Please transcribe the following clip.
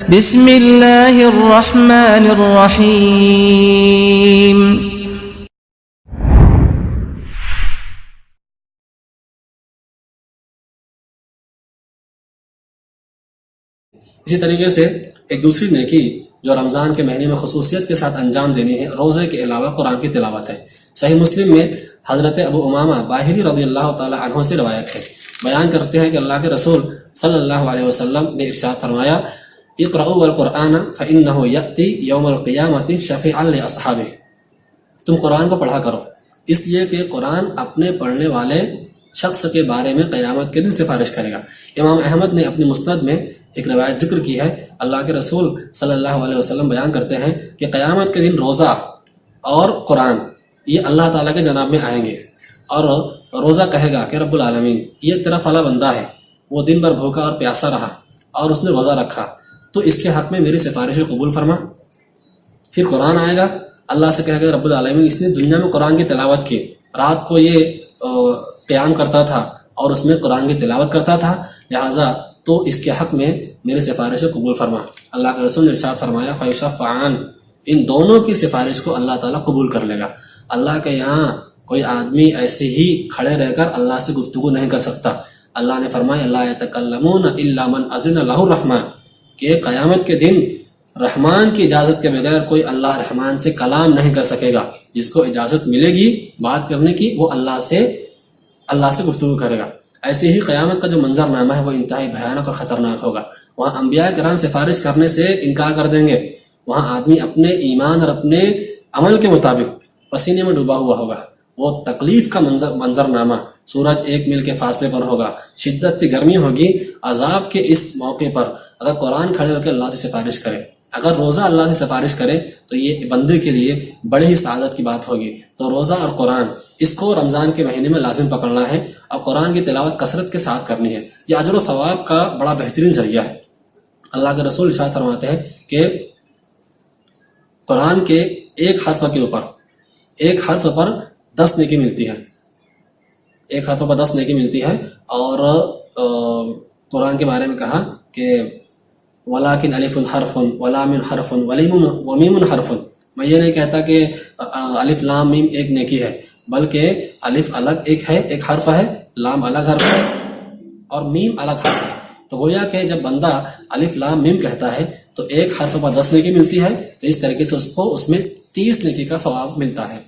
بسم اللہ الرحمن الرحیم. اسی طریقے سے ایک دوسری نیکی جو رمضان کے مہینے میں خصوصیت کے ساتھ انجام دینی ہے، روزے کے علاوہ قرآن کی تلاوت ہے. صحیح مسلم میں حضرت ابو امامہ باہلی رضی اللہ تعالی عنہ سے روایت ہے، بیان کرتے ہیں کہ اللہ کے رسول صلی اللہ علیہ وسلم نے ارشاد فرمایا، اقرؤوا القرآن فإنہ یأتی یوم القیامۃ شفیعا لأصحابہ. تم قرآن کو پڑھا کرو، اس لیے کہ قرآن اپنے پڑھنے والے شخص کے بارے میں قیامت کے دن سفارش کرے گا. امام احمد نے اپنی مسند میں ایک روایت ذکر کی ہے، اللہ کے رسول صلی اللہ علیہ وسلم بیان کرتے ہیں کہ قیامت کے دن روزہ اور قرآن یہ اللہ تعالیٰ کے جناب میں آئیں گے، اور روزہ کہے گا کہ رب العالمین یہ تیرا فلاں بندہ ہے، وہ دن بھر بھوکا اور پیاسا رہا اور اس نے روزہ رکھا، تو اس کے حق میں میری سفارش قبول فرما. پھر قرآن آئے گا، اللہ سے کہے گا رب العالمین اس نے دنیا میں قرآن کی تلاوت کی، رات کو یہ قیام کرتا تھا اور اس میں قرآن کی تلاوت کرتا تھا، لہٰذا تو اس کے حق میں میری سفارش قبول فرما. اللہ کے رسول نے ارشاد فرمایا فیشفعان، ان دونوں کی سفارش کو اللہ تعالیٰ قبول کر لے گا. اللہ کے یہاں کوئی آدمی ایسے ہی کھڑے رہ کر اللہ سے گفتگو نہیں کر سکتا. اللہ نے فرمایا لا یتکلمون الا من اذن له الرحمن، کہ قیامت کے دن رحمان کی اجازت کے بغیر کوئی اللہ رحمان سے کلام نہیں کر سکے گا. جس کو اجازت ملے گی بات کرنے کی وہ اللہ سے گفتگو کرے گا. ایسے ہی قیامت کا جو منظر نامہ ہے وہ انتہائی بھیانک اور خطرناک ہوگا. وہاں انبیاء کرام سفارش کرنے سے انکار کر دیں گے، وہاں آدمی اپنے ایمان اور اپنے عمل کے مطابق پسینے میں ڈوبا ہوا ہوگا. وہ تکلیف کا منظر نامہ، سورج 1 میل کے فاصلے پر ہوگا، شدت کی گرمی ہوگی. عذاب کے اس موقع پر اگر قرآن کھڑے ہو کے اللہ سے سفارش کرے، اگر روزہ اللہ سے سفارش کرے تو یہ بندے کے لیے بڑی ہی سعادت کی بات ہوگی. تو روزہ اور قرآن اس کو رمضان کے مہینے میں لازم پکڑنا ہے اور قرآن کی تلاوت کثرت کے ساتھ کرنی ہے. یہ اجر و ثواب کا بڑا بہترین ذریعہ ہے. اللہ کے رسول ارشاد فرماتے ہیں کہ قرآن کے ایک حرف کے اوپر، ایک حرف پر 10 نیکی ملتی ہے، ایک حرف پر 10 نیکی ملتی ہے. اور قرآن کے بارے میں کہا کہ وَلَٰكِنْ أَلِفٌ حَرْفٌ وَلَامٌ حَرْفٌ وَمِيمٌ حَرْفٌ. میں یہ نہیں کہتا کہ الف لام میم ایک نیکی ہے، بلکہ الف الگ ایک ہے، ایک حرف ہے، لام الگ حرف ہے اور میم الگ حرف ہے. تو گویا کہ جب بندہ الف لام میم کہتا ہے تو ایک حرف پر 10 نیکی ملتی ہے، تو اس طریقے سے اس کو اس میں 30 نیکی کا ثواب ملتا ہے.